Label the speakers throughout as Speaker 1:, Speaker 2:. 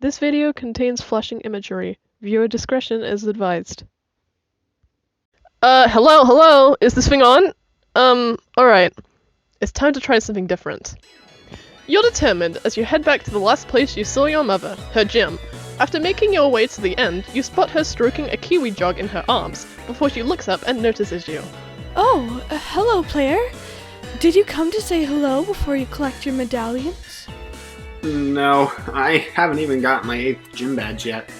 Speaker 1: This video contains flashing imagery. Viewer discretion is advised. Hello? Is this thing on? Alright. It's time to try something different. You're determined as you head back to the last place you saw your mother, her gym. After making your way to the end, you spot her stroking a kiwi jog in her arms, before she looks up and notices you.
Speaker 2: Oh, hello, player. Did you come to say hello before you collect your medallions?
Speaker 3: No, I haven't even got my 8th gym badge yet.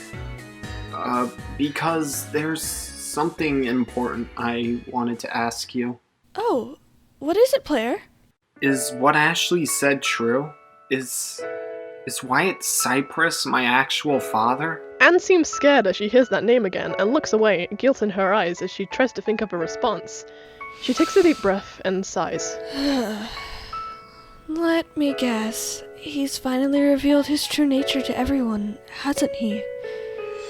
Speaker 3: Because there's something important I wanted to ask you.
Speaker 2: Oh, what is it, player?
Speaker 3: Is what Ashley said true? Is Wyatt Cypress my actual father?
Speaker 1: Anne seems scared as she hears that name again and looks away, guilt in her eyes as she tries to think of a response. She takes a deep breath and sighs.
Speaker 2: Let me guess. He's finally revealed his true nature to everyone, hasn't he?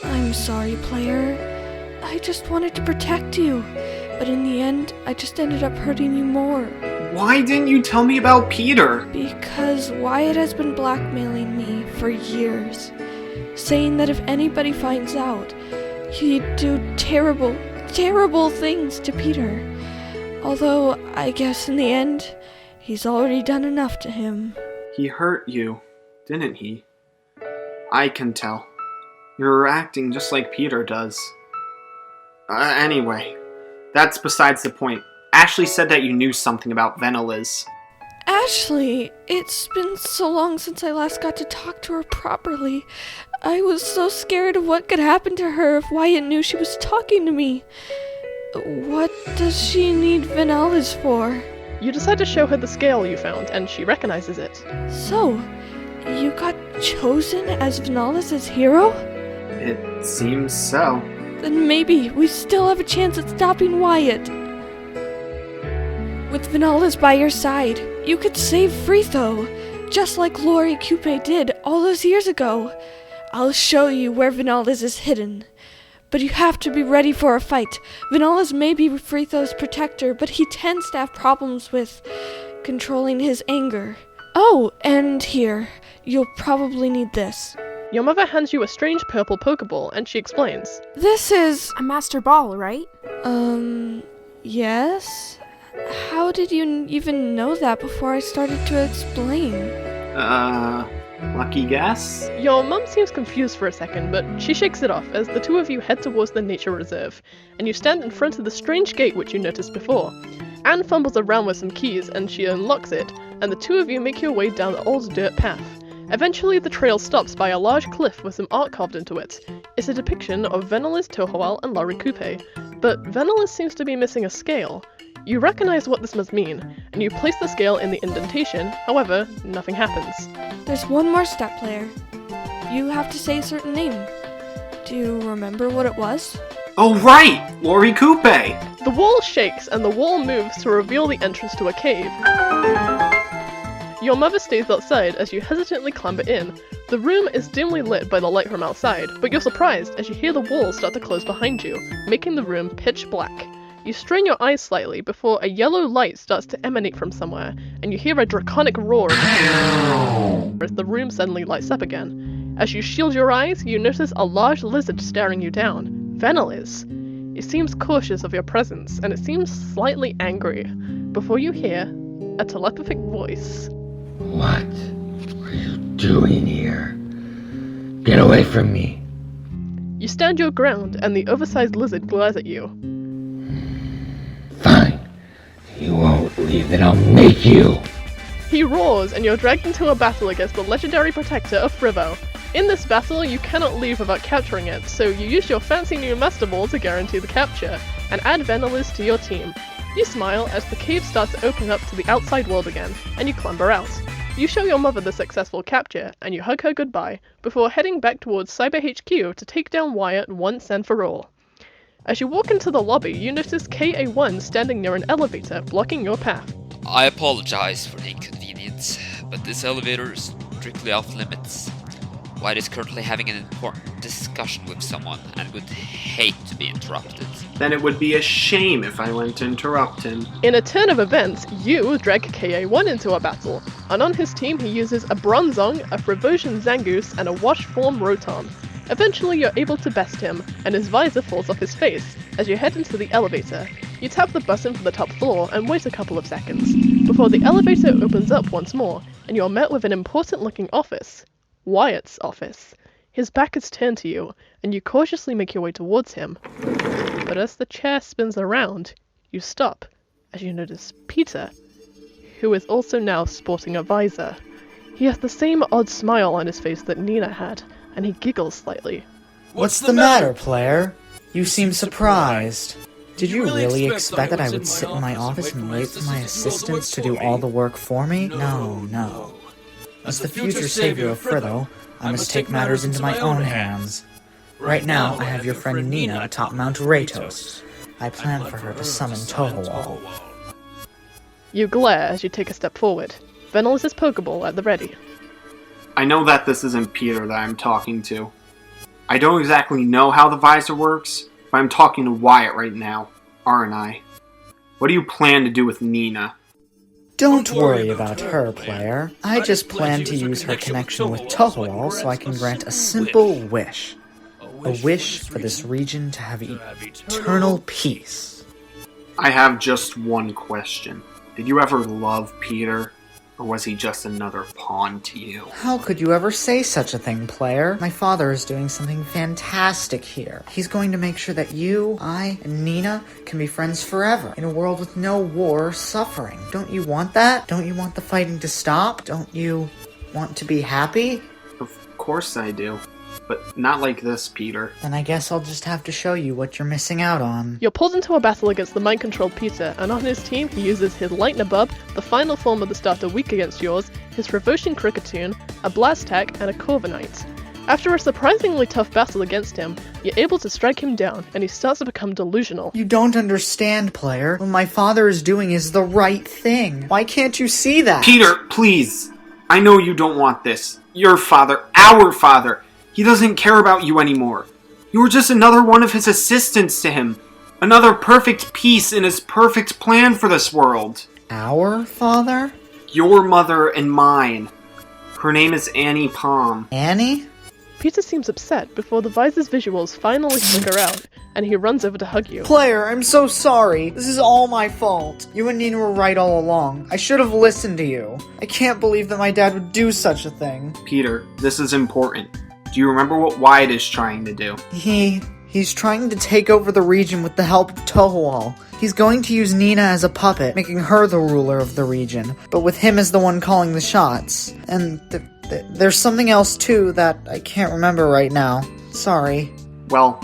Speaker 2: I'm sorry, player. I just wanted to protect you, but in the end, I just ended up hurting you more.
Speaker 3: Why didn't you tell me about Peter?
Speaker 2: Because Wyatt has been blackmailing me for years, saying that if anybody finds out, he'd do terrible, terrible things to Peter. Although, I guess in the end, he's already done enough to him.
Speaker 3: He hurt you, didn't he? I can tell. You're acting just like Peter does. Anyway, that's besides the point. Ashley said that you knew something about Veneliz.
Speaker 2: Ashley, it's been so long since I last got to talk to her properly. I was so scared of what could happen to her if Wyatt knew she was talking to me. What does she need Veneliz for?
Speaker 1: You decide to show her the scale you found, and she recognizes it.
Speaker 2: So, you got chosen as Veneliz's hero?
Speaker 3: It seems so.
Speaker 2: Then maybe we still have a chance at stopping Wyatt. With Veneliz by your side, you could save Fritho, just like Lori Coupe did all those years ago. I'll show you where Veneliz is hidden. But you have to be ready for a fight. Veneliz may be Fritho's protector, but he tends to have problems with controlling his anger. Oh, and here, you'll probably need this.
Speaker 1: Your mother hands you a strange purple Pokeball, and she explains.
Speaker 2: This is...
Speaker 4: A Master Ball, right?
Speaker 2: Yes? How did you even know that before I started to explain?
Speaker 3: Lucky guess?
Speaker 1: Your mum seems confused for a second, but she shakes it off as the two of you head towards the nature reserve, and you stand in front of the strange gate which you noticed before. Anne fumbles around with some keys and she unlocks it, and the two of you make your way down the old dirt path. Eventually the trail stops by a large cliff with some art carved into it. It's a depiction of Veneliz, Tohowhal, and Lori Coupe, but Veneliz seems to be missing a scale. You recognize what this must mean, and you place the scale in the indentation, however, nothing happens.
Speaker 2: There's one more step, player. You have to say a certain name. Do you remember what it was?
Speaker 3: Oh right! Lori Coupe!
Speaker 1: The wall shakes and the wall moves to reveal the entrance to a cave. Your mother stays outside as you hesitantly clamber in. The room is dimly lit by the light from outside, but you're surprised as you hear the walls start to close behind you, making the room pitch black. You strain your eyes slightly before a yellow light starts to emanate from somewhere, and you hear a draconic roar as the room suddenly lights up again. As you shield your eyes, you notice a large lizard staring you down. Veneliz. It seems cautious of your presence, and it seems slightly angry, before you hear a telepathic voice.
Speaker 5: What are you doing here? Get away from me.
Speaker 1: You stand your ground, and the oversized lizard glares at you.
Speaker 5: Fine. You won't leave, then I'll make you.
Speaker 1: He roars, and you're dragged into a battle against the legendary protector of Frivo. In this battle, you cannot leave without capturing it, so you use your fancy new Master Ball to guarantee the capture, and add Veneliz to your team. You smile as the cave starts to open up to the outside world again, and you clamber out. You show your mother the successful capture, and you hug her goodbye, before heading back towards Cyber HQ to take down Wyatt once and for all. As you walk into the lobby, you notice KA1 standing near an elevator, blocking your path.
Speaker 6: I apologize for the inconvenience, but this elevator is strictly off limits.
Speaker 4: Wyatt is currently having an important discussion with someone and would hate to be interrupted.
Speaker 3: Then it would be a shame if I went to interrupt him.
Speaker 1: In a turn of events, you drag KA1 into a battle, and on his team he uses a Bronzong, a Frivosian Zangoose, and a Wash Form Rotom. Eventually you're able to best him, and his visor falls off his face. As you head into the elevator, you tap the button for the top floor and wait a couple of seconds, before the elevator opens up once more, and you're met with an important looking office. Wyatt's office. His back is turned to you, and you cautiously make your way towards him. But as the chair spins around, you stop, as you notice Peter, who is also now sporting a visor. He has the same odd smile on his face that Nina had, and he giggles slightly.
Speaker 6: What's the matter, player? You seem surprised. Did you really expect that I would sit in my office and wait for my assistants to do all the work for me? No. As the future savior of Fritho, I must take matters into my own hands. Right now, I have your friend Nina atop Mount Ratos. I plan for her to summon Tohowhal.
Speaker 1: You glare as you take a step forward. Venal is his Pokeball at the ready.
Speaker 3: I know that this isn't Peter that I'm talking to. I don't exactly know how the visor works, but I'm talking to Wyatt right now, aren't I? What do you plan to do with Nina?
Speaker 6: Don't worry about her, player. I just plan to use her connection with Tohowhal so I can grant a simple wish. A wish for this region to have eternal peace.
Speaker 3: I have just one question. Did you ever love Peter? Or was he just another pawn to you?
Speaker 6: How could you ever say such a thing, player? My father is doing something fantastic here. He's going to make sure that you, I, and Nina can be friends forever, in a world with no war or suffering. Don't you want that? Don't you want the fighting to stop? Don't you want to be happy?
Speaker 3: Of course I do. But not like this, Peter.
Speaker 6: Then I guess I'll just have to show you what you're missing out on.
Speaker 1: You're pulled into a battle against the mind-controlled Peter, and on his team he uses his Lightnabub, the final form of the starter weak against yours, his Frivosian Kricketune, a Blastac, and a Corviknight. After a surprisingly tough battle against him, you're able to strike him down, and he starts to become delusional.
Speaker 6: You don't understand, player. What my father is doing is the right thing. Why can't you see that?
Speaker 3: Peter, please! I know you don't want this. Your father, our father, he doesn't care about you anymore. You were just another one of his assistants to him. Another perfect piece in his perfect plan for this world.
Speaker 6: Our father?
Speaker 3: Your mother and mine. Her name is Annie Palm.
Speaker 6: Annie?
Speaker 1: Peter seems upset before the visor's visuals finally flicker out, and he runs over to hug you.
Speaker 6: Player, I'm so sorry. This is all my fault. You and Nina were right all along. I should have listened to you. I can't believe that my dad would do such a thing.
Speaker 3: Peter, this is important. Do you remember what Wyatt is trying to do?
Speaker 6: He's trying to take over the region with the help of Tohowhal. He's going to use Nina as a puppet, making her the ruler of the region, but with him as the one calling the shots. And there's something else too that I can't remember right now. Sorry.
Speaker 3: Well,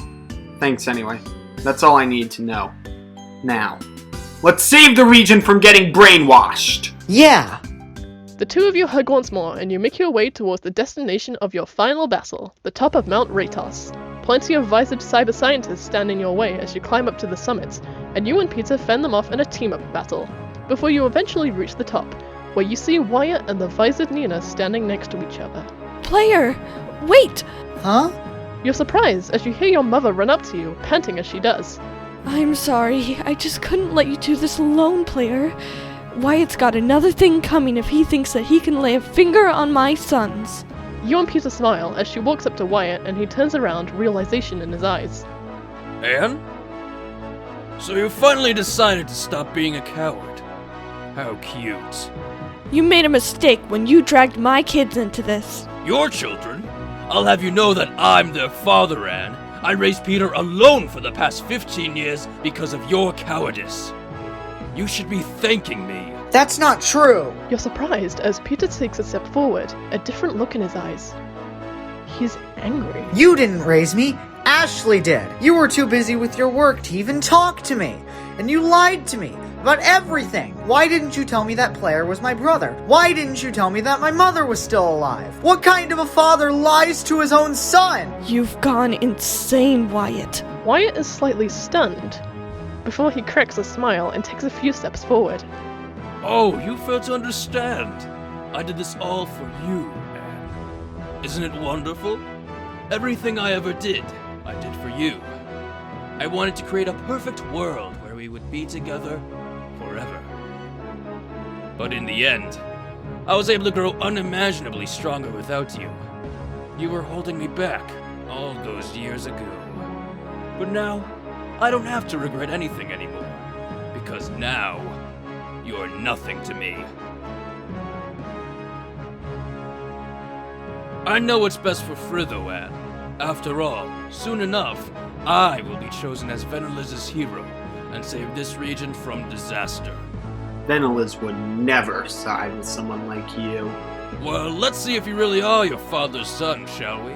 Speaker 3: thanks anyway. That's all I need to know. Now, let's save the region from getting brainwashed!
Speaker 6: Yeah!
Speaker 1: The two of you hug once more, and you make your way towards the destination of your final battle, the top of Mount Ratos. Plenty of visored cyber scientists stand in your way as you climb up to the summit, and you and Peter fend them off in a team-up battle, before you eventually reach the top, where you see Wyatt and the visored Nina standing next to each other.
Speaker 2: Player, wait!
Speaker 6: Huh?
Speaker 1: You're surprised as you hear your mother run up to you, panting as she does.
Speaker 2: I'm sorry, I just couldn't let you do this alone, player. Wyatt's got another thing coming if he thinks that he can lay a finger on my sons.
Speaker 1: You and Peter smile as she walks up to Wyatt and he turns around, realization in his eyes.
Speaker 7: Anne? So you finally decided to stop being a coward. How cute.
Speaker 2: You made a mistake when you dragged my kids into this.
Speaker 7: Your children? I'll have you know that I'm their father, Anne. I raised Peter alone for the past 15 years because of your cowardice. You should be thanking me.
Speaker 6: That's not true!
Speaker 1: You're surprised as Peter takes a step forward, a different look in his eyes. He's angry.
Speaker 6: You didn't raise me! Ashley did! You were too busy with your work to even talk to me! And you lied to me about everything! Why didn't you tell me that player was my brother? Why didn't you tell me that my mother was still alive? What kind of a father lies to his own son?
Speaker 2: You've gone insane, Wyatt.
Speaker 1: Wyatt is slightly stunned, before he cracks a smile and takes a few steps forward.
Speaker 7: Oh, you fail to understand. I did this all for you, Anne. Isn't it wonderful? Everything I ever did, I did for you. I wanted to create a perfect world where we would be together forever. But in the end, I was able to grow unimaginably stronger without you. You were holding me back all those years ago. But now, I don't have to regret anything anymore, because now, you're nothing to me. I know what's best for Fritho, Anne. After all, soon enough, I will be chosen as Veneliz's hero and save this region from disaster.
Speaker 3: Veneliz would never side with someone like you.
Speaker 7: Well, let's see if you really are your father's son, shall we?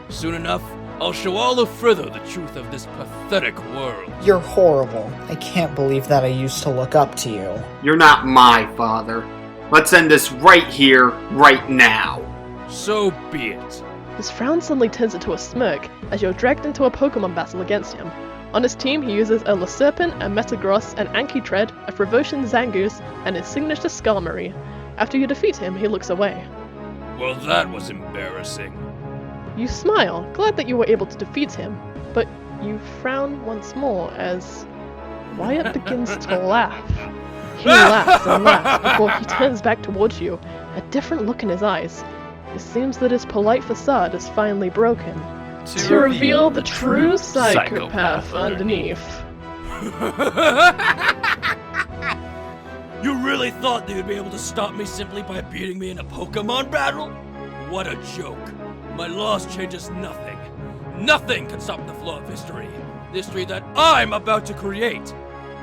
Speaker 7: Soon enough, I'll show all of Fritho the truth of this pathetic world.
Speaker 6: You're horrible. I can't believe that I used to look up to you.
Speaker 3: You're not my father. Let's end this right here, right now.
Speaker 7: So be it.
Speaker 1: His frown suddenly turns into a smirk as you're dragged into a Pokemon battle against him. On his team, he uses a Laserpent, a Metagross, an Anki-Tread, a Frivocian Zangoose, and his signature Skarmory. After you defeat him, he looks away.
Speaker 7: Well, that was embarrassing.
Speaker 1: You smile, glad that you were able to defeat him, but you frown once more as Wyatt begins to laugh. He laughs and laughs before he turns back towards you, a different look in his eyes. It seems that his polite facade is finally broken. To reveal the true psychopath underneath.
Speaker 7: You really thought that you'd be able to stop me simply by beating me in a Pokemon battle? What a joke. My loss changes nothing. Nothing can stop the flow of history. The history that I'm about to create.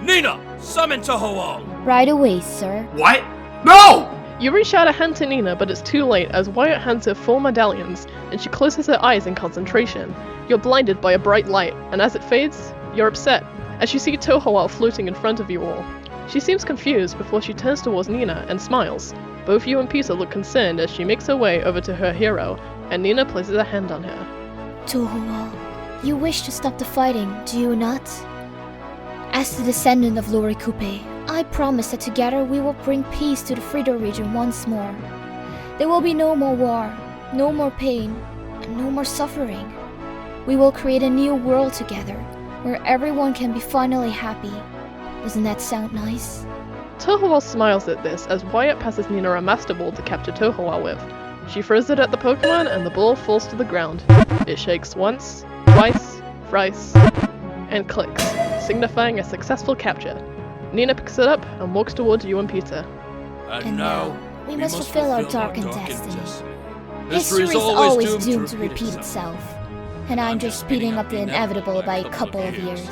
Speaker 7: Nina, summon Tohowhal!
Speaker 8: Right away, sir.
Speaker 3: What? No!
Speaker 1: You reach out a hand to Nina, but it's too late as Wyatt hands her 4 medallions, and she closes her eyes in concentration. You're blinded by a bright light, and as it fades, you're upset, as you see Tohowhal floating in front of you all. She seems confused before she turns towards Nina and smiles. Both you and Peter look concerned as she makes her way over to her hero, and Nina places a hand on her.
Speaker 8: Tohowhal, you wish to stop the fighting, do you not? As the descendant of Lori Coupe, I promise that together we will bring peace to the Fritho region once more. There will be no more war, no more pain, and no more suffering. We will create a new world together, where everyone can be finally happy. Doesn't that sound nice?
Speaker 1: Tohowhal smiles at this as Wyatt passes Nina a Master Ball to capture Tohowhal with. She throws it at the Pokemon and the ball falls to the ground. It shakes once, twice, thrice, and clicks, signifying a successful capture. Nina picks it up and walks towards you and Peter.
Speaker 8: And now, we must fulfill our darkened destiny. History is always doomed to repeat itself, and I'm just speeding up the inevitable by a couple of years.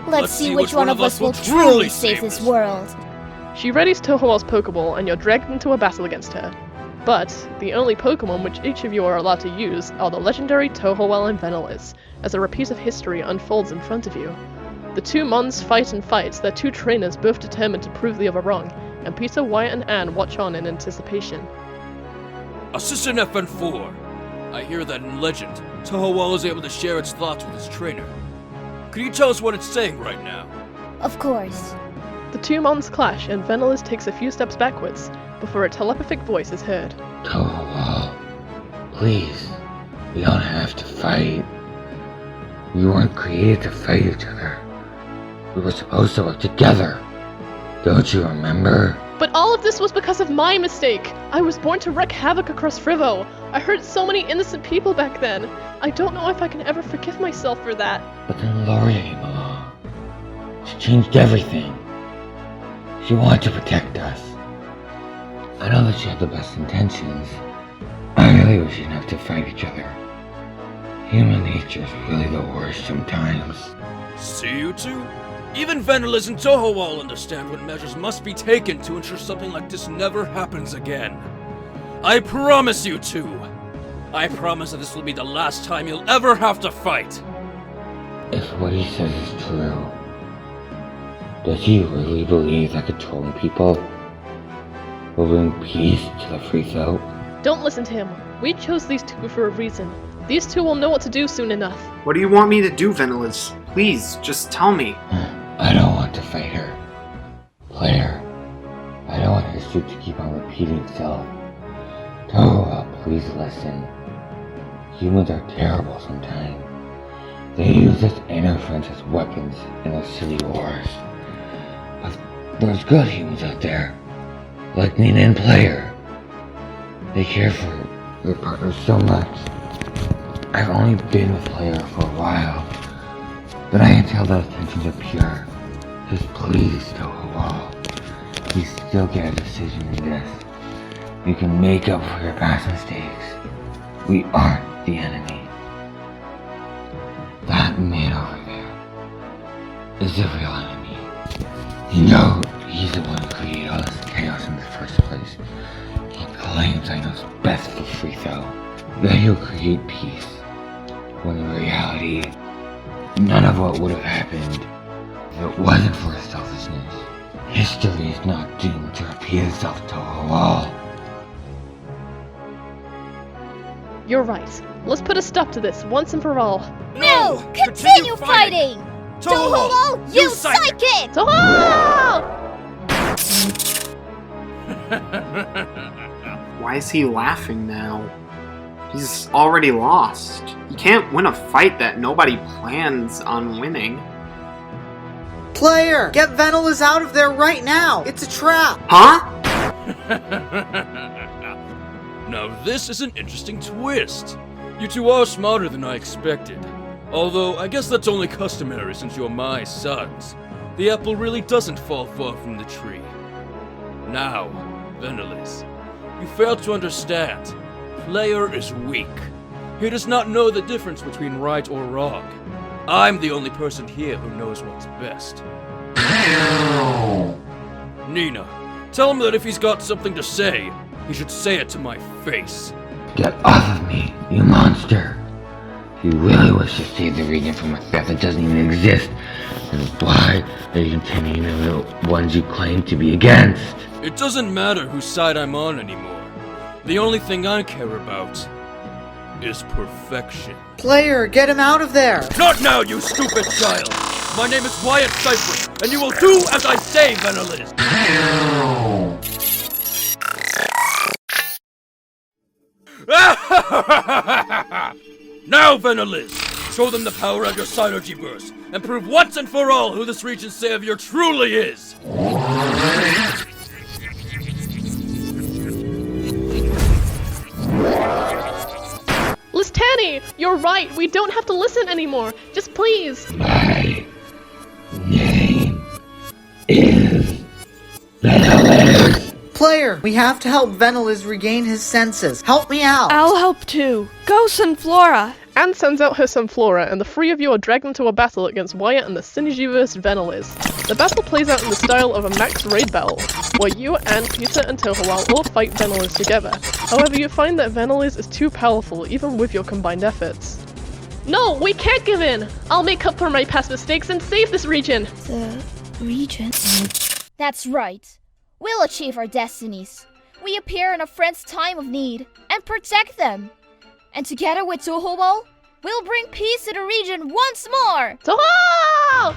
Speaker 8: Let's see which one of us will truly save this world.
Speaker 1: She readies Tohowhal's Pokeball and you're dragged into a battle against her. But the only Pokemon which each of you are allowed to use are the legendary Tohowhal and Veneliz, as a repeat of history unfolds in front of you. The 2 Mons fight and fight, their 2 trainers both determined to prove the other wrong, and Peter, Wyatt, and Anne watch on in anticipation.
Speaker 7: Assistant FN4, I hear that in legend, Tohowhal is able to share its thoughts with its trainer. Could you tell us what it's saying right now?
Speaker 8: Of course.
Speaker 1: The 2 Mons clash and Veneliz takes a few steps backwards, before a telepathic voice is heard.
Speaker 5: Tohowhal, please, we don't have to fight. We weren't created to fight each other. We were supposed to work together. Don't you remember?
Speaker 1: But all of this was because of my mistake! I was born to wreak havoc across Fritho. I hurt so many innocent people back then. I don't know if I can ever forgive myself for that.
Speaker 5: But then Lori came along. She changed everything. She wanted to protect us. I know that she had the best intentions. I really wish we didn't have to fight each other. Human nature is really the worst sometimes.
Speaker 7: See you two? Even Veneliz and Tohowhal understand what measures must be taken to ensure something like this never happens again. I promise you two. I promise that this will be the last time you'll ever have to fight.
Speaker 5: If what he says is true, does he really believe that controlling people will bring peace to the Fritho?
Speaker 1: Don't listen to him. We chose these 2 for a reason. These 2 will know what to do soon enough.
Speaker 3: What do you want me to do, Veneliz? Please, just tell me.
Speaker 5: I don't want to fight her. Player, I don't want history to keep on repeating itself. Tohowhal, please listen. Humans are terrible sometimes. They use us and our friends as weapons in their city wars. But there's good humans out there, like Nina and Player. They care for their partners so much. I've only been with Player for a while, but I can tell that intentions are pure. Just please, Tohowhal. We still get a decision in this. You can make up for your past mistakes. We aren't the enemy. That man over there is the real enemy. You know, he's the one who created all this chaos in the first place. He claims I know best for Fritho, that he'll create peace, when in reality, none of what would have happened if it wasn't for his selfishness. History is not doomed to repeat itself, Tohowhal.
Speaker 1: You're right. Let's put a stop to this once and for all.
Speaker 8: No! Continue fighting! Tohowhal, you psychic!
Speaker 1: Tohowhal!
Speaker 3: Why is he laughing now? He's already lost. He can't win a fight that nobody plans on winning.
Speaker 6: Player, get Vanillas out of there right now! It's a trap!
Speaker 3: Huh?
Speaker 7: Now this is an interesting twist. You two are smarter than I expected. Although, I guess that's only customary since you're my sons. The apple really doesn't fall far from the tree. Now, Vanillas, you fail to understand. Player is weak. He does not know the difference between right or wrong. I'm the only person here who knows what's best. Nina, tell him that if he's got something to say, he should say it to my face.
Speaker 5: Get off of me, you monster! You really wish to save the region from a threat that doesn't even exist. And why are you continuing the ones you claim to be against?
Speaker 7: It doesn't matter whose side I'm on anymore. The only thing I care about is perfection.
Speaker 6: Player, get him out of there!
Speaker 7: Not now, you stupid child! My name is Wyatt Cypress, and you will do as I say, Vanillas! Now, Vanillas, show them the power of your synergy burst, and prove once and for all who this region's savior truly is!
Speaker 1: Listani, you're right. We don't have to listen anymore. Just please.
Speaker 5: My name is Vanillas.
Speaker 6: Player, we have to help Vanillas regain his senses. Help me out!
Speaker 2: I'll help too. Go, Sunflora!
Speaker 1: Anne sends out her Sunflora, and the three of you are dragged into a battle against Wyatt and the Synergyverse Vanillas. The battle plays out in the style of a max raid battle, where you, Anne, Peter, and Tohowhal all fight Vanillas together. However, you find that Vanillas is too powerful, even with your combined efforts. No, we can't give in! I'll make up for my past mistakes and save this region!
Speaker 8: The region? That's right. We'll achieve our destinies. We appear in a friend's time of need and protect them. And together with Tohowhal, we'll bring peace to the region once more!
Speaker 1: Tohowhal!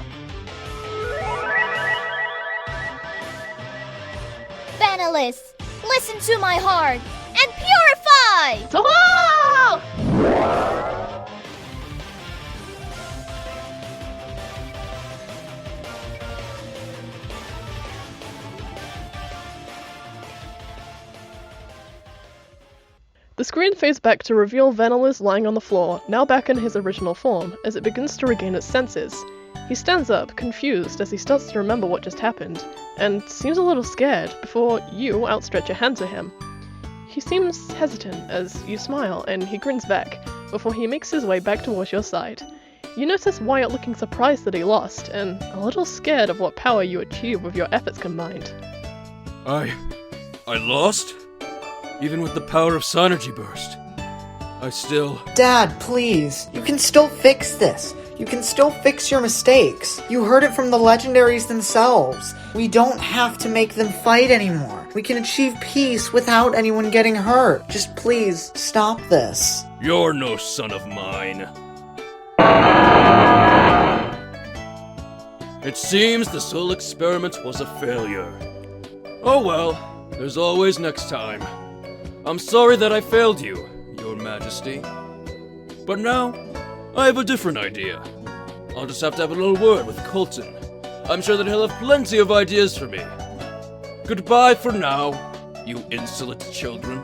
Speaker 8: Vanillas, listen to my heart and purify!
Speaker 1: Tohowhal! The screen fades back to reveal Vanillas lying on the floor, now back in his original form, as it begins to regain its senses. He stands up, confused, as he starts to remember what just happened, and seems a little scared before you outstretch a hand to him. He seems hesitant as you smile, and he grins back, before he makes his way back towards your side. You notice Wyatt looking surprised that he lost, and a little scared of what power you achieve with your efforts combined.
Speaker 7: I lost? Even with the power of Synergy Burst. I still...
Speaker 6: Dad, please. You can still fix this. You can still fix your mistakes. You heard it from the legendaries themselves. We don't have to make them fight anymore. We can achieve peace without anyone getting hurt. Just please, stop this.
Speaker 7: You're no son of mine. It seems this whole experiment was a failure. Oh well, there's always next time. I'm sorry that I failed you, Your Majesty. But now, I have a different idea. I'll just have to have a little word with Colton. I'm sure that he'll have plenty of ideas for me. Goodbye for now, you insolent children.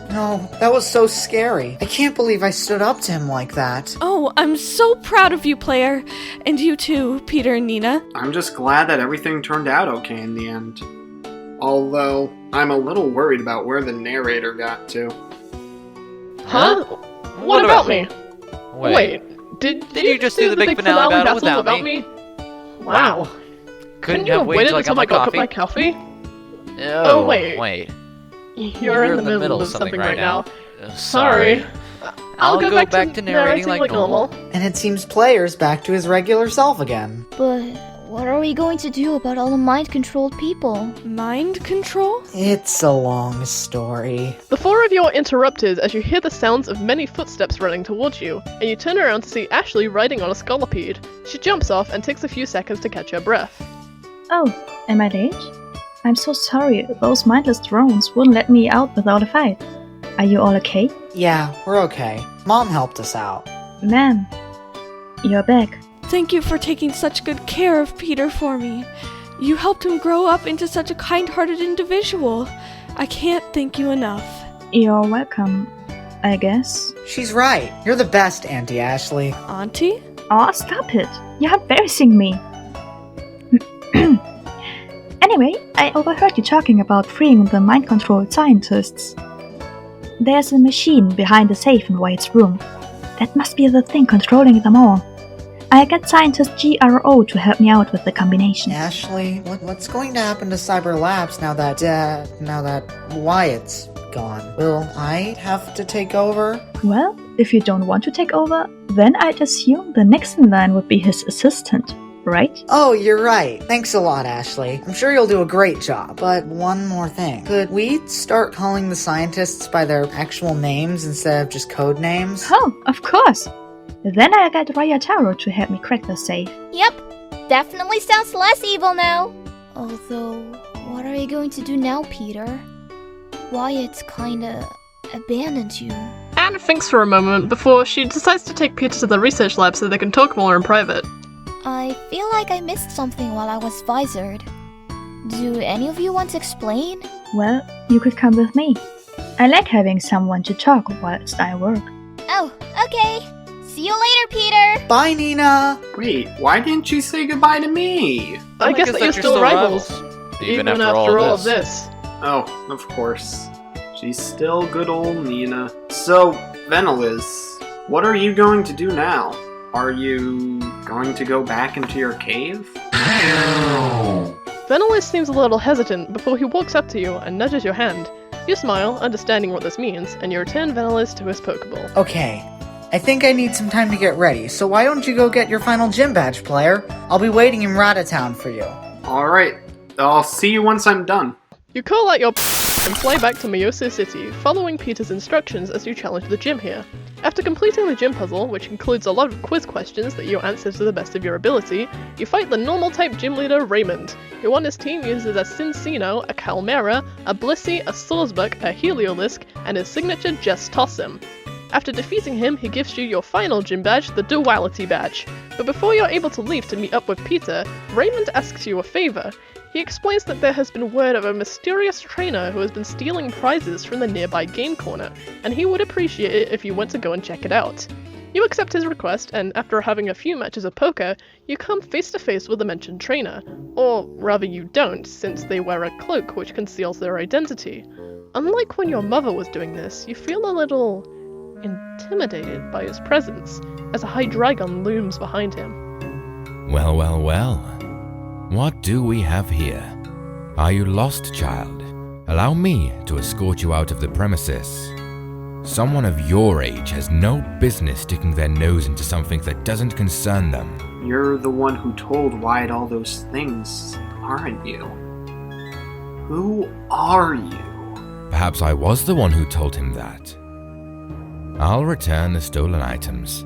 Speaker 6: No, that was so scary. I can't believe I stood up to him like that.
Speaker 2: Oh, I'm so proud of you, player. And you too, Peter and Nina.
Speaker 3: I'm just glad that everything turned out okay in the end. Although, I'm a little worried about where the narrator got to.
Speaker 1: Huh? What about me? Wait, did
Speaker 9: you just do the big finale battle without
Speaker 1: me? Wow.
Speaker 9: Couldn't
Speaker 1: you
Speaker 9: you
Speaker 1: have
Speaker 9: waited
Speaker 1: waited
Speaker 9: till I
Speaker 1: until
Speaker 9: got
Speaker 1: I got
Speaker 9: my
Speaker 1: my
Speaker 9: coffee?
Speaker 1: coffee?
Speaker 9: Oh,
Speaker 1: wait. You're in the middle of something right now.
Speaker 9: Sorry. I'll go back to narrating like normal.
Speaker 6: And it seems Player's back to his regular self again.
Speaker 8: But what are we going to do about all the mind-controlled people?
Speaker 2: Mind control?
Speaker 6: It's a long story.
Speaker 1: The four of you are interrupted as you hear the sounds of many footsteps running towards you, and you turn around to see Ashley riding on a scolopede. She jumps off and takes a few seconds to catch her breath.
Speaker 10: Oh, am I late? I'm so sorry, those mindless drones wouldn't let me out without a fight. Are you all okay?
Speaker 6: Yeah, we're okay. Mom helped us out.
Speaker 10: Ma'am, you're back.
Speaker 2: Thank you for taking such good care of Peter for me. You helped him grow up into such a kind-hearted individual. I can't thank you enough.
Speaker 10: You're welcome, I guess.
Speaker 6: She's right. You're the best, Auntie Ashley.
Speaker 2: Auntie?
Speaker 10: Aw, stop it. You're embarrassing me. Anyway, I overheard you talking about freeing the mind-controlled scientists. There's a machine behind the safe in Wyatt's room. That must be the thing controlling them all. I'll get scientist GRO to help me out with the combination.
Speaker 6: Ashley, what's going to happen to Cyber Labs now that Wyatt's gone? Will I have to take over?
Speaker 10: Well, if you don't want to take over, then I'd assume the next in line would be his assistant, right?
Speaker 6: Oh, you're right. Thanks a lot, Ashley. I'm sure you'll do a great job. But one more thing. Could we start calling the scientists by their actual names instead of just code names?
Speaker 10: Oh, of course. Then I'll get Ryataro to help me crack the safe.
Speaker 8: Yep, definitely sounds less evil now. Although, what are you going to do now, Peter? Wyatt's kinda abandoned you.
Speaker 1: Anne thinks for a moment before she decides to take Peter to the research lab so they can talk more in private.
Speaker 8: I feel like I missed something while I was visored. Do any of you want to explain?
Speaker 10: Well, you could come with me. I like having someone to talk whilst I work.
Speaker 8: Oh, okay. See you later, Peter!
Speaker 6: Bye, Nina!
Speaker 3: Wait, why didn't you say goodbye to me?
Speaker 1: I guess that you're still rivals.
Speaker 9: Even after all
Speaker 1: of this.
Speaker 3: Oh, of course. She's still good old Nina. So, Venelis, what are you going to do now? Are you going to go back into your cave?
Speaker 1: Venelis seems a little hesitant before he walks up to you and nudges your hand. You smile, understanding what this means, and you return Venelis to his Pokeball.
Speaker 6: Okay, I think I need some time to get ready, so why don't you go get your final gym badge, player? I'll be waiting in Ratatown for you.
Speaker 3: Alright, I'll see you once I'm done.
Speaker 1: You call out your and fly back to Miyosu City, following Peter's instructions as you challenge the gym here. After completing the gym puzzle, which includes a lot of quiz questions that you answer to the best of your ability, you fight the normal-type gym leader Raymond, who on his team uses a Cincino, a Calmera, a Blissey, a Sawsbuck, a Heliolisk, and his signature Just Toss Him. After defeating him, he gives you your final gym badge, the Duality Badge. But before you're able to leave to meet up with Peter, Raymond asks you a favor. He explains that there has been word of a mysterious trainer who has been stealing prizes from the nearby game corner, and he would appreciate it if you went to go and check it out. You accept his request, and after having a few matches of poker, you come face to face with the mentioned trainer. Or rather you don't, since they wear a cloak which conceals their identity. Unlike when your mother was doing this, you feel a little intimidated by his presence, as a Jaydreamer looms behind him.
Speaker 11: Well, well, well. What do we have here? Are you lost, child? Allow me to escort you out of the premises. Someone of your age has no business sticking their nose into something that doesn't concern them.
Speaker 3: You're the one who told Wyatt all those things, aren't you? Who are you?
Speaker 11: Perhaps I was the one who told him that. I'll return the stolen items,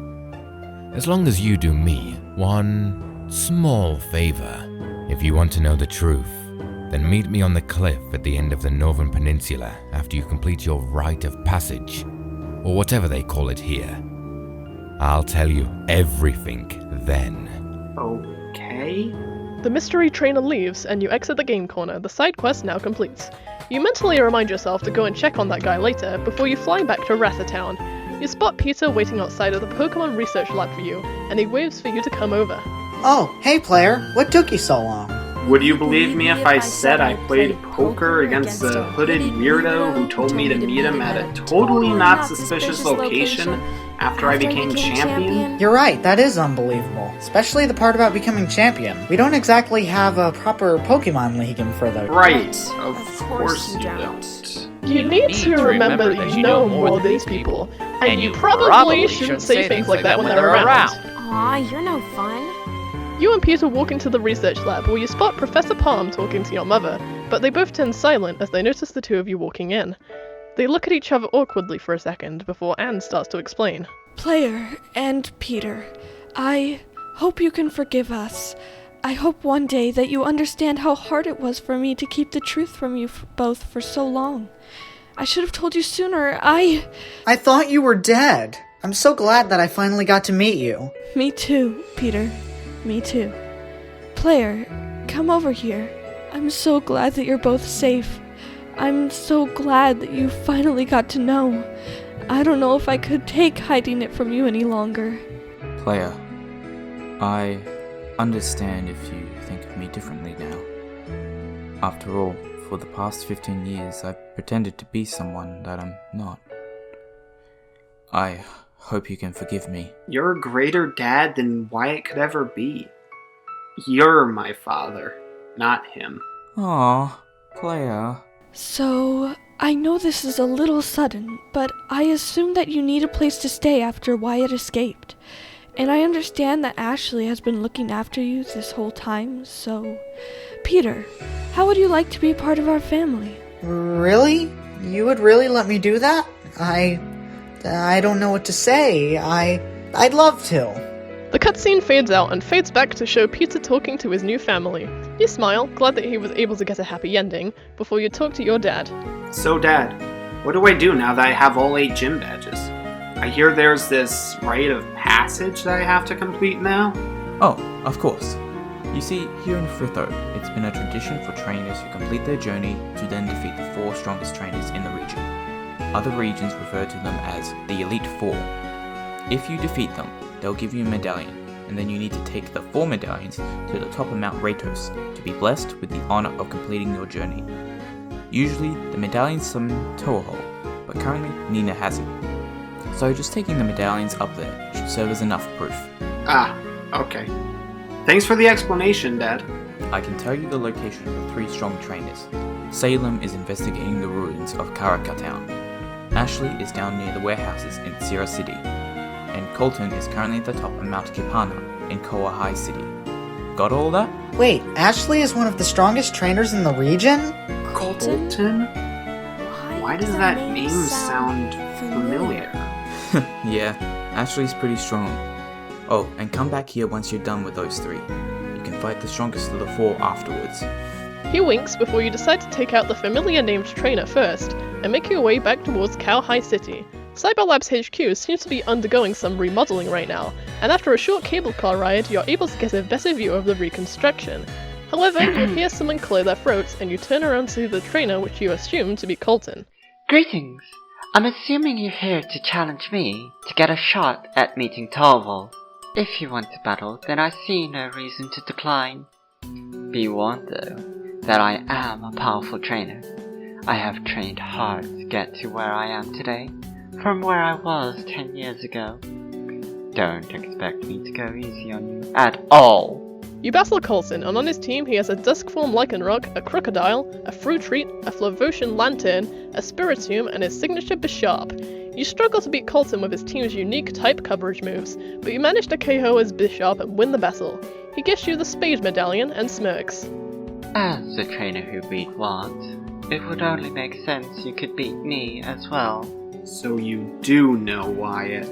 Speaker 11: as long as you do me one small favor. If you want to know the truth, Then meet me on the cliff at the end of the Northern Peninsula after you complete your rite of passage, or whatever they call it here. I'll tell you everything then.
Speaker 3: Okay.
Speaker 1: The mystery trainer leaves, and you exit the game corner, the side quest now complete. You mentally remind yourself to go and check on that guy later, before you fly back to Ratha Town. You spot Peter waiting outside of the Pokemon Research Lab for you, and he waves for you to come over.
Speaker 6: Oh, hey player, what took you so long?
Speaker 3: Would you believe me if I said I played poker against the hooded weirdo who told me to meet him at a totally not suspicious location after I became champion?
Speaker 6: You're right, that is unbelievable. Especially the part about becoming champion. We don't exactly have a proper Pokemon League for the...
Speaker 3: Right, of course you don't.
Speaker 1: You need to remember that you know more than these people, and you probably shouldn't say things like that when they're around.
Speaker 12: Aw, you're no fun.
Speaker 1: You and Peter walk into the research lab where you spot Professor Palm talking to your mother, but they both turn silent as they notice the two of you walking in. They look at each other awkwardly for a second before Anne starts to explain.
Speaker 2: Player and Peter, I hope you can forgive us. I hope one day that you understand how hard it was for me to keep the truth from you both for so long. I should have told you sooner. I
Speaker 6: thought you were dead. I'm so glad that I finally got to meet you.
Speaker 2: Me too, Peter. Me too. Player, come over here. I'm so glad that you're both safe. I'm so glad that you finally got to know. I don't know if I could take hiding it from you any longer.
Speaker 13: Player, I understand if you think of me differently now. After all, for the past 15 years, I've pretended to be someone that I'm not. I hope you can forgive me.
Speaker 3: You're a greater dad than Wyatt could ever be. You're my father, not him.
Speaker 13: Aw, player.
Speaker 2: So, I know this is a little sudden, but I assume that you need a place to stay after Wyatt escaped. And I understand that Ashley has been looking after you this whole time, so... Peter, how would you like to be part of our family?
Speaker 6: Really? You would really let me do that? I don't know what to say. I'd love to.
Speaker 1: The cutscene fades out and fades back to show Peter talking to his new family. You smile, glad that he was able to get a happy ending, before you talk to your dad.
Speaker 3: So Dad, what do I do now that I have all 8 gym badges? I hear there's this rite of passage that I have to complete now?
Speaker 13: Oh, of course. You see, here in Fritho, it's been a tradition for trainers who complete their journey to then defeat the 4 strongest trainers in the region. Other regions refer to them as the Elite 4. If you defeat them, they'll give you a medallion, and then you need to take the 4 medallions to the top of Mount Ratos to be blessed with the honor of completing your journey. Usually, the medallions summon Tohowhal, but currently Nina hasn't. So just taking the medallions up there should serve as enough proof.
Speaker 3: Ah, okay. Thanks for the explanation, Dad.
Speaker 13: I can tell you the location of the 3 strong trainers. Salem is investigating the ruins of Karaka Town. Ashley is down near the warehouses in Sierra City. And Colton is currently at the top of Mount Kipana in Koa High City. Got all that?
Speaker 6: Wait, Ashley is one of the strongest trainers in the region?
Speaker 3: Colton? Why does that name sound familiar?
Speaker 13: Yeah, Ashley's pretty strong. Oh, and come back here once you're done with those 3. You can fight the strongest of the 4 afterwards.
Speaker 1: He winks before you decide to take out the familiar named trainer first, and make your way back towards Cow High City. Cyber Labs HQ seems to be undergoing some remodeling right now, and after a short cable car ride, you're able to get a better view of the reconstruction. However, you hear someone clear their throats, and you turn around to the trainer, which you assume to be Colton.
Speaker 14: Greetings! I'm assuming you're here to challenge me to get a shot at meeting Tohowhal. If you want to battle, then I see no reason to decline. Be warned, though, that I am a powerful trainer. I have trained hard to get to where I am today, from where I was 10 years ago. Don't expect me to go easy on you at all.
Speaker 1: You battle Colton, and on his team he has a Duskform Lycanroc, a Crocodile, a Fruit Treat, a Flavocian Lantern, a Spiritomb, and his signature Bishop. You struggle to beat Colton with his team's unique type coverage moves, but you manage to KO his Bishop and win the battle. He gives you the Spade Medallion and smirks.
Speaker 14: As a trainer who beat Watt, it would only make sense you could beat me as well.
Speaker 3: So you do know Wyatt?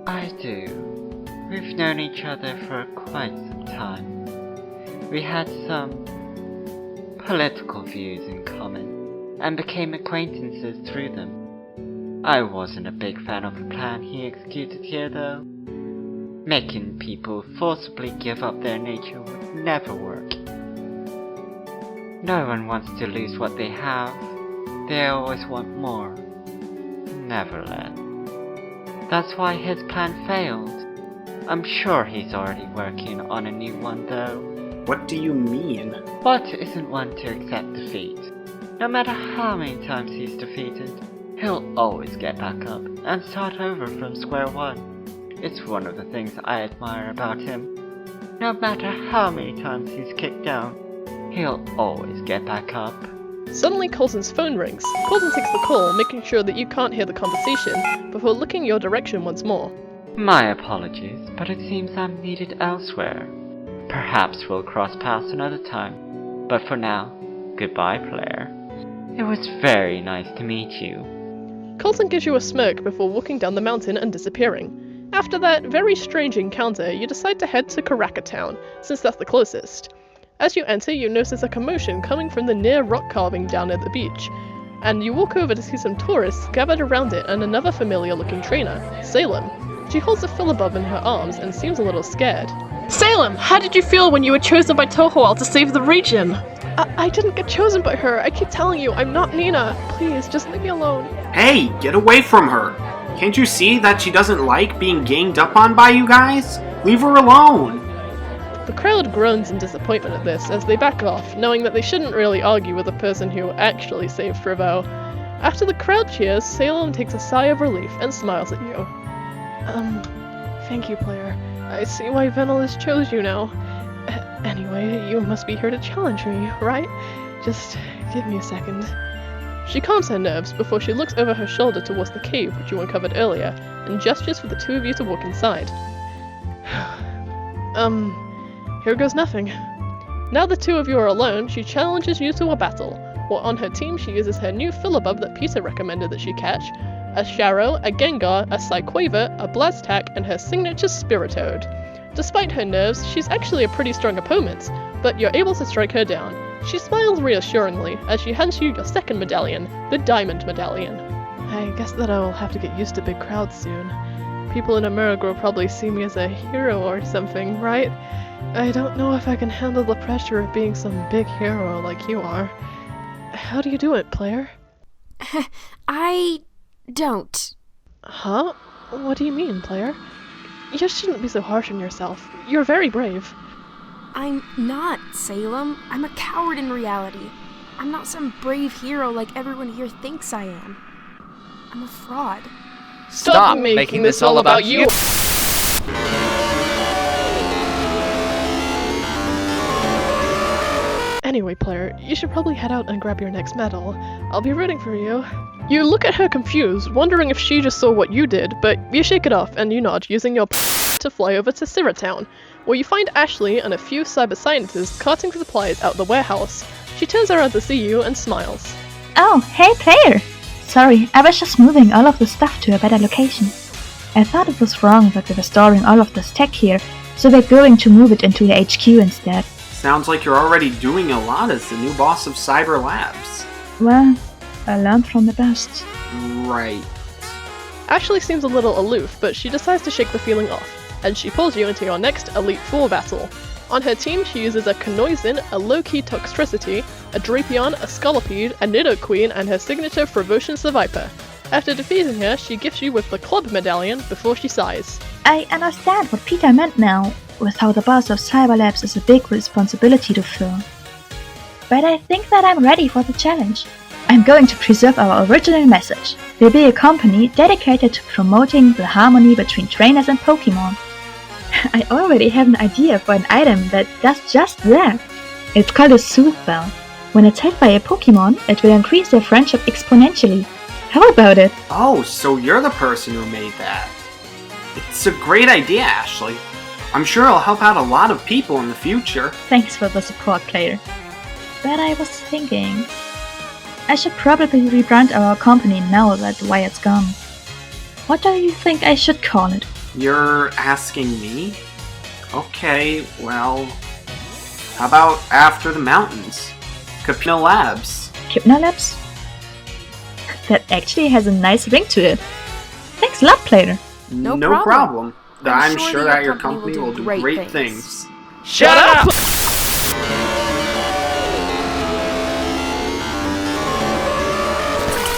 Speaker 14: I do. We've known each other for quite some time. We had some political views in common, and became acquaintances through them. I wasn't a big fan of the plan he executed here, though. Making people forcibly give up their nature would never work. No one wants to lose what they have. They always want more. Never let. That's why his plan failed. I'm sure he's already working on a new one, though.
Speaker 3: What do you mean?
Speaker 14: What isn't one to accept defeat? No matter how many times he's defeated, he'll always get back up and start over from square one. It's one of the things I admire about him. No matter how many times he's kicked down, he'll always get back up.
Speaker 1: Suddenly Coulson's phone rings. Coulson takes the call, making sure that you can't hear the conversation, before looking your direction once more.
Speaker 14: My apologies, but it seems I'm needed elsewhere. Perhaps we'll cross paths another time. But for now, goodbye, player. It was very nice to meet you.
Speaker 1: Coulson gives you a smirk before walking down the mountain and disappearing. After that very strange encounter, you decide to head to Karaka Town, since that's the closest. As you enter, you notice a commotion coming from the near rock carving down at the beach, and you walk over to see some tourists gathered around it and another familiar-looking trainer, Salem. She holds a philibub in her arms and seems a little scared.
Speaker 15: Salem, how did you feel when you were chosen by Tohowhal to save the region?
Speaker 1: I didn't get chosen by her. I keep telling you, I'm not Nina. Please, just leave me alone.
Speaker 3: Hey, get away from her. Can't you see that she doesn't like being ganged up on by you guys? Leave her alone.
Speaker 1: The crowd groans in disappointment at this as they back off, knowing that they shouldn't really argue with a person who actually saved Frivo. After the crowd cheers, Salem takes a sigh of relief and smiles at you.
Speaker 15: Thank you, player.
Speaker 1: I see why Venalis chose you now. Anyway, you must be here to challenge me, right? Just give me a second. She calms her nerves before she looks over her shoulder towards the cave which you uncovered earlier, and gestures for the two of you to walk inside. Here goes nothing. Now the two of you are alone, she challenges you to a battle. While on her team, she uses her new philibub that Peter recommended that she catch, a Sharrow, a Gengar, a Psyquaver, a Blastac, and her signature Spiritoad. Despite her nerves, she's actually a pretty strong opponent, but you're able to strike her down. She smiles reassuringly as she hands you your second medallion, the Diamond Medallion.
Speaker 15: I guess that I will have to get used to big crowds soon. People in America will probably see me as a hero or something, right? I don't know if I can handle the pressure of being some big hero like you are. How do you do it, player?
Speaker 12: I don't.
Speaker 15: Huh? What do you mean, player? You shouldn't be so harsh on yourself. You're very brave.
Speaker 12: I'm not, Salem. I'm a coward in reality. I'm not some brave hero like everyone here thinks I am. I'm a fraud.
Speaker 1: Stop making this all about you!
Speaker 15: Anyway, player, you should probably head out and grab your next medal. I'll be rooting for you.
Speaker 1: You look at her confused, wondering if she just saw what you did, but you shake it off and you nod, using your to fly over to Syrah Town, where you find Ashley and a few cyber scientists carting supplies out the warehouse. She turns around to see you and smiles.
Speaker 10: Oh, hey player! Sorry, I was just moving all of the stuff to a better location. I thought it was wrong that we were storing all of this tech here, so we're going to move it into the HQ instead.
Speaker 3: Sounds like you're already doing a lot as the new boss of Cyber Labs.
Speaker 10: Well, I learned from the best.
Speaker 3: Right.
Speaker 1: Ashley seems a little aloof, but she decides to shake the feeling off, and she pulls you into your next Elite Four battle. On her team, she uses a Canoizin, a Low-Key Toxtricity, a Drapion, a Scolipede, a Nidoqueen, and her signature Fravotion Seviper. After defeating her, she gifts you with the Club Medallion before she sighs.
Speaker 10: I understand what Peter meant now, with how the boss of Cyber Labs is a big responsibility to fill. But I think that I'm ready for the challenge. I'm going to preserve our original message. We'll be a company dedicated to promoting the harmony between trainers and Pokemon. I already have an idea for an item that does just that. It's called a Soothe Bell. When it's hit by a Pokemon, it will increase their friendship exponentially. How about it?
Speaker 3: Oh, so you're the person who made that. It's a great idea, Ashley. I'm sure it'll help out a lot of people in the future.
Speaker 10: Thanks for the support, player. But I was thinking, I should probably rebrand our company now that Wyatt's gone. What do you think I should call it?
Speaker 3: You're asking me? Okay, well, how about After the Mountains? Cyber Labs.
Speaker 10: Cyber Labs? That actually has a nice ring to it. Thanks a lot, player.
Speaker 3: No problem. I'm sure that your company will do great things.
Speaker 1: Shut up!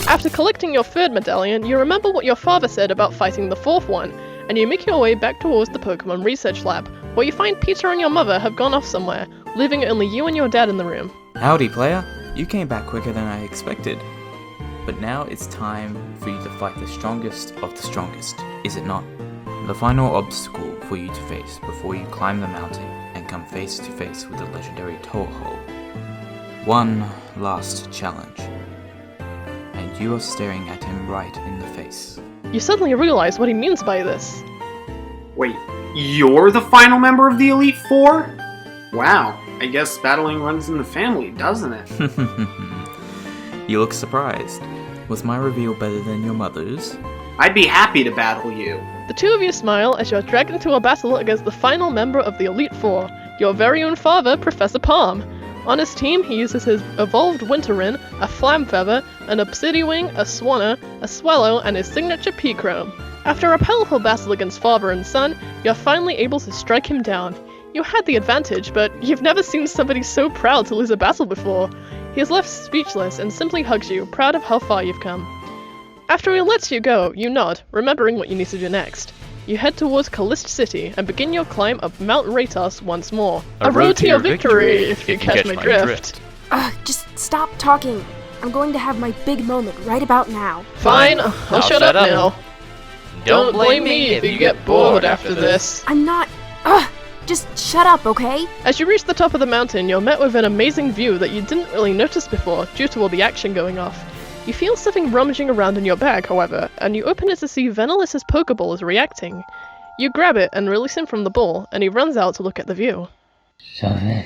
Speaker 1: After collecting your third medallion, you remember what your father said about fighting the fourth one, and you make your way back towards the Pokemon Research Lab, where you find Peter and your mother have gone off somewhere, leaving only you and your dad in the room.
Speaker 13: Howdy, player. You came back quicker than I expected. But now it's time for you to fight the strongest of the strongest, is it not? The final obstacle for you to face before you climb the mountain and come face to face with the legendary Tohowhal. One last challenge. And you are staring at him right in the face.
Speaker 1: You suddenly realize what he means by this.
Speaker 3: Wait, you're the final member of the Elite Four? Wow, I guess battling runs in the family, doesn't it?
Speaker 13: You look surprised. Was my reveal better than your mother's?
Speaker 3: I'd be happy to battle you.
Speaker 1: The two of you smile as you're dragged into a battle against the final member of the Elite Four, your very own father, Professor Palm. On his team, he uses his evolved Winterin, a Flamfeather, an Obsidiwing, a Swanna, a Swallow, and his signature P-Chrome. After a powerful battle against father and son, you're finally able to strike him down. You had the advantage, but you've never seen somebody so proud to lose a battle before. He is left speechless and simply hugs you, proud of how far you've come. After he lets you go, you nod, remembering what you need to do next. You head towards Callist City and begin your climb up Mount Ratos once more. A road to your victory, if you catch my drift.
Speaker 12: Just stop talking. I'm going to have my big moment right about now.
Speaker 1: Fine, I'll shut up now. Don't blame me if you get bored after this.
Speaker 12: I'm not... Just shut up, okay?
Speaker 1: As you reach the top of the mountain, you're met with an amazing view that you didn't really notice before due to all the action going off. You feel something rummaging around in your bag, however, and you open it to see Venelis's Pokeball is reacting. You grab it and release him from the ball, and he runs out to look at the view.
Speaker 5: So this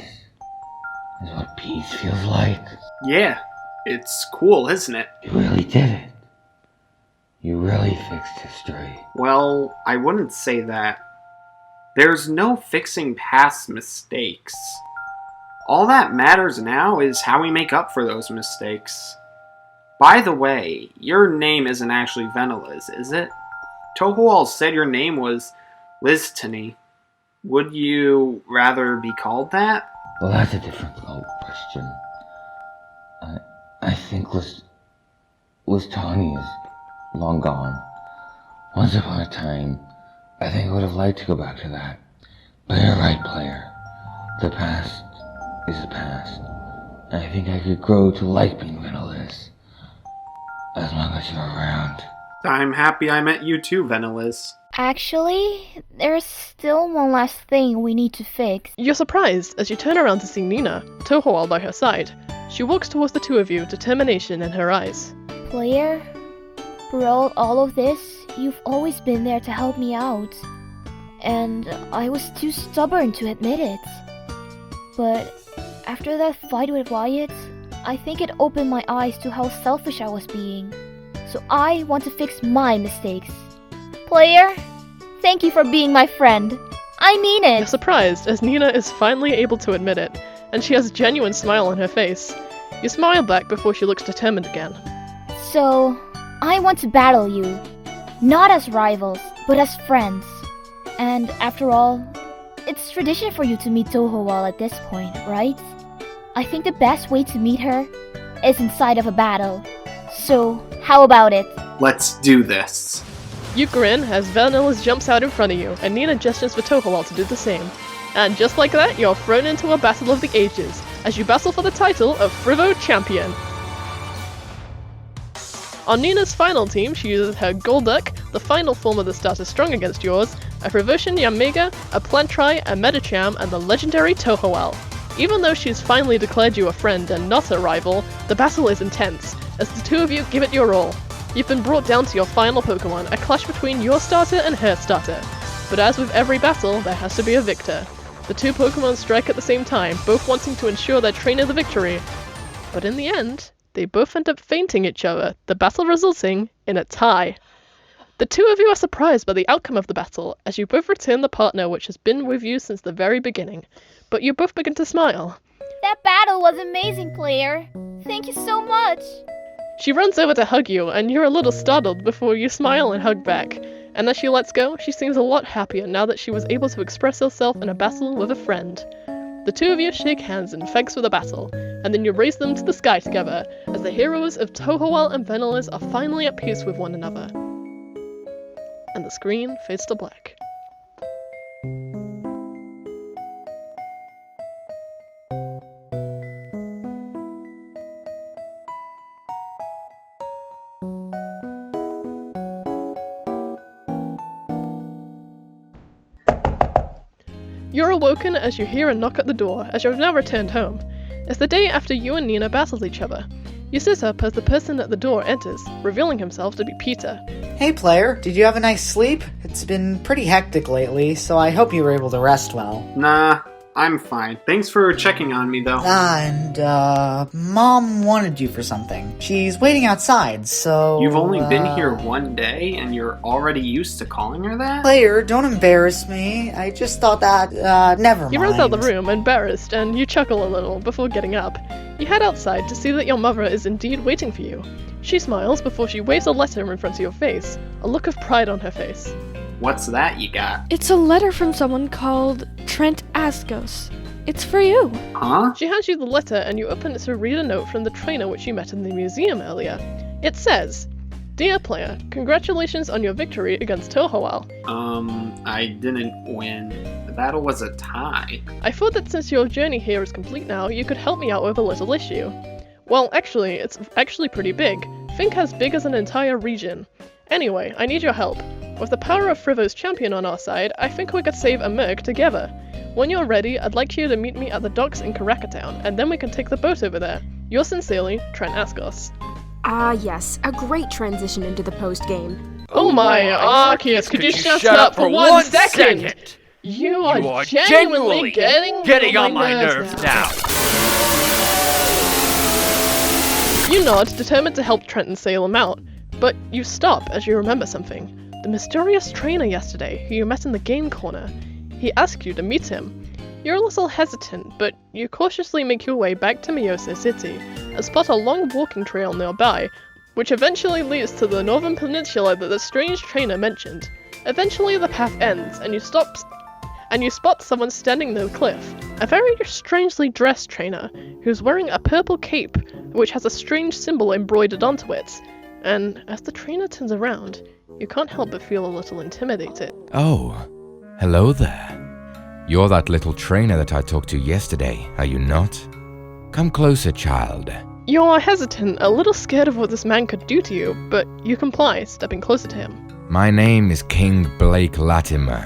Speaker 5: is what peace feels like.
Speaker 3: Yeah, it's cool, isn't it?
Speaker 5: You really did it. You really fixed history.
Speaker 3: Well, I wouldn't say that. There's no fixing past mistakes. All that matters now is how we make up for those mistakes. By the way, your name isn't actually Veneliz, is it? Tohowhal said your name was Listany. Would you rather be called that?
Speaker 5: Well, that's a difficult question. I think Listany is long gone. Once upon a time, I think I would have liked to go back to that. But you're right, player. The past is the past. And I think I could grow to like being Veneliz. As long as you're around.
Speaker 3: I'm happy I met you too, Veneliz.
Speaker 8: Actually, there's still one last thing we need to fix.
Speaker 1: You're surprised as you turn around to see Nina, Tohowhal by her side. She walks towards the two of you, determination in her eyes.
Speaker 8: Player, throughout all of this, you've always been there to help me out. And I was too stubborn to admit it. But after that fight with Wyatt, I think it opened my eyes to how selfish I was being. So I want to fix my mistakes. Player, thank you for being my friend. I mean it!
Speaker 1: You're surprised as Nina is finally able to admit it, and she has a genuine smile on her face. You smile back before she looks determined again.
Speaker 8: So, I want to battle you. Not as rivals, but as friends. And after all, it's tradition for you to meet Tohowhal at this point, right? I think the best way to meet her is inside of a battle. So, how about it?
Speaker 3: Let's do this.
Speaker 1: You grin as Veneliz jumps out in front of you, and Nina gestures for Tohowhal to do the same. And just like that, you're thrown into a battle of the ages, as you battle for the title of Frivo Champion. On Nina's final team, she uses her Golduck, the final form of the starter strong against yours, a Frivosian Yamega, a Plantry, a Medicham, and the legendary Tohowhal. Even though she's finally declared you a friend and not a rival, the battle is intense, as the two of you give it your all. You've been brought down to your final Pokemon, a clash between your starter and her starter. But as with every battle, there has to be a victor. The two Pokemon strike at the same time, both wanting to ensure their trainer the victory. But in the end, they both end up feinting each other, the battle resulting in a tie. The two of you are surprised by the outcome of the battle, as you both return the partner which has been with you since the very beginning, but you both begin to smile.
Speaker 8: That battle was amazing, player. Thank you so much.
Speaker 1: She runs over to hug you, and you're a little startled before you smile and hug back. And as she lets go, she seems a lot happier now that she was able to express herself in a battle with a friend. The two of you shake hands in thanks for the battle, and then you raise them to the sky together, as the heroes of Tohowhal and Venalis are finally at peace with one another. And the screen fades to black. You're awoken as you hear a knock at the door, as you've now returned home. It's the day after you and Nina battled each other. You sit up as the person at the door enters, revealing himself to be Peter.
Speaker 6: Hey player, did you have a nice sleep? It's been pretty hectic lately, so I hope you were able to rest well.
Speaker 3: Nah, I'm fine. Thanks for checking on me, though.
Speaker 6: Mom wanted you for something. She's waiting outside, so...
Speaker 3: You've only been here one day, and you're already used to calling her that?
Speaker 6: Player, don't embarrass me. I just thought that, never mind.
Speaker 1: He runs out the room, embarrassed, and you chuckle a little before getting up. You head outside to see that your mother is indeed waiting for you. She smiles before she waves a letter in front of your face, a look of pride on her face.
Speaker 3: What's that you got?
Speaker 2: It's a letter from someone called Trent Asgos. It's for you.
Speaker 3: Huh?
Speaker 1: She hands you the letter and you open it to read a note from the trainer which you met in the museum earlier. It says, "Dear player, congratulations on your victory against Tohowhal.
Speaker 3: I didn't win. The battle was a tie.
Speaker 1: I thought that since your journey here is complete now, you could help me out with a little issue. Well, actually, it's actually pretty big. Think as big as an entire region. Anyway, I need your help. With the power of Frivo's champion on our side, I think we could save a Merc together. When you're ready, I'd like you to meet me at the docks in Karakatown, and then we can take the boat over there. Yours sincerely, Trent Asgos."
Speaker 12: Ah, yes, a great transition into the post-game.
Speaker 1: Oh my, Arceus, could you shut up for 1 second? You are genuinely getting on my nerves now. You nod, determined to help Trent and Salem out, but you stop as you remember something. The mysterious trainer yesterday, who you met in the game corner. He asked you to meet him. You're a little hesitant, but you cautiously make your way back to Miyose City, and spot a long walking trail nearby, which eventually leads to the northern peninsula that the strange trainer mentioned. Eventually the path ends, and you spot someone standing near the cliff. A very strangely dressed trainer, who's wearing a purple cape, which has a strange symbol embroidered onto it. And as the trainer turns around, you can't help but feel a little intimidated.
Speaker 11: Oh, hello there. You're that little trainer that I talked to yesterday, are you not? Come closer, child.
Speaker 1: You're hesitant, a little scared of what this man could do to you, but you comply, stepping closer to him.
Speaker 11: My name is King Blake Latimer.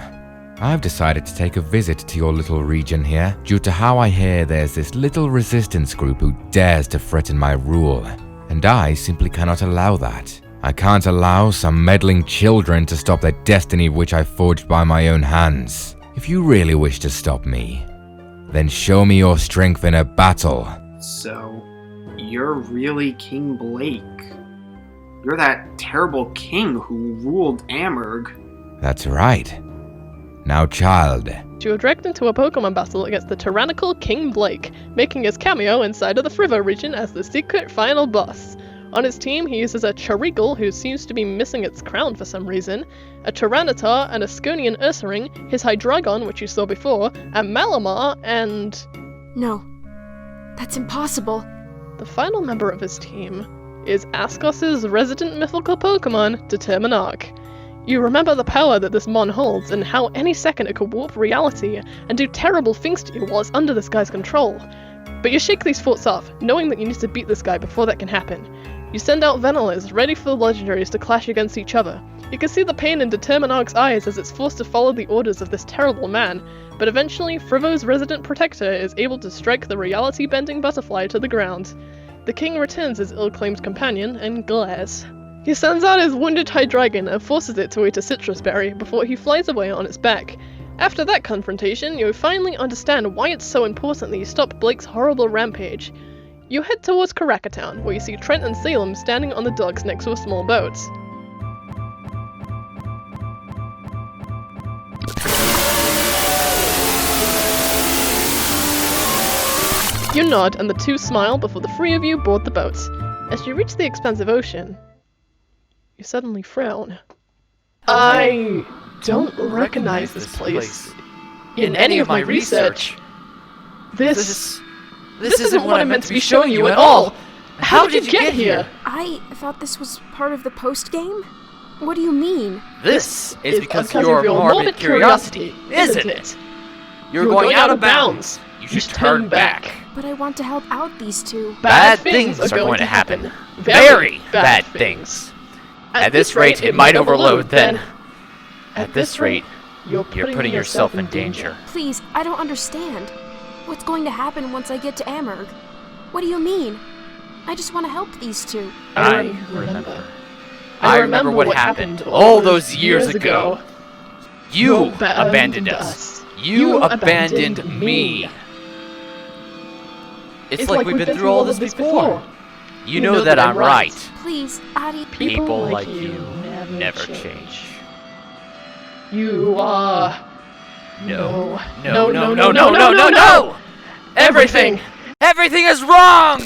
Speaker 11: I've decided to take a visit to your little region here, due to how I hear there's this little resistance group who dares to threaten my rule, and I simply cannot allow that. I can't allow some meddling children to stop the destiny which I forged by my own hands. If you really wish to stop me, then show me your strength in a battle.
Speaker 3: So, you're really King Blake. You're that terrible king who ruled Amherg.
Speaker 11: That's right. Now, child.
Speaker 1: You were dragged into a Pokemon battle against the tyrannical King Blake, making his cameo inside of the Frivo region as the secret final boss. On his team, he uses a Charigal, who seems to be missing its crown for some reason, a Tyranitar, an Asconian Ursaring, his Hydreigon, which you saw before, a Malamar, and...
Speaker 12: No. That's impossible.
Speaker 1: The final member of his team is Asgos' resident mythical Pokemon, Determinarch. You remember the power that this mon holds, and how any second it could warp reality and do terrible things to you while it's under this guy's control. But you shake these thoughts off, knowing that you need to beat this guy before that can happen. You send out Venalis, ready for the legendaries to clash against each other. You can see the pain in Determinarch's eyes as it's forced to follow the orders of this terrible man, but eventually Frivo's resident protector is able to strike the reality-bending butterfly to the ground. The king returns his ill-claimed companion and glares. He sends out his wounded Hydreigon and forces it to eat a citrus berry before he flies away on its back. After that confrontation, you finally understand why it's so important that you stop Blake's horrible rampage. You head towards Karakatown, where you see Trent and Salem standing on the docks next to a small boat. You nod, and the two smile before the three of you board the boat. As you reach the expansive ocean, you suddenly frown. I don't recognize this place in any of my research. This isn't what I meant to be showing you at all. How did you get here?
Speaker 12: I thought this was part of the post-game? What do you mean?
Speaker 16: This is because of your morbid curiosity, isn't it? You're going out of bounds. You should turn back.
Speaker 12: But I want to help out these two.
Speaker 16: Bad things are going to happen. Very bad things. At this rate, it might overload then. At this rate, you're putting yourself in danger.
Speaker 12: Please, I don't understand. What's going to happen once I get to Amherst? What do you mean? I just want to help these two.
Speaker 16: I remember what happened all those years ago. You abandoned us. You abandoned me. It's like we've been through all this before. You know that I'm right.
Speaker 12: Please, Adi.
Speaker 16: People like you never change.
Speaker 1: You are...
Speaker 16: No. Everything is wrong!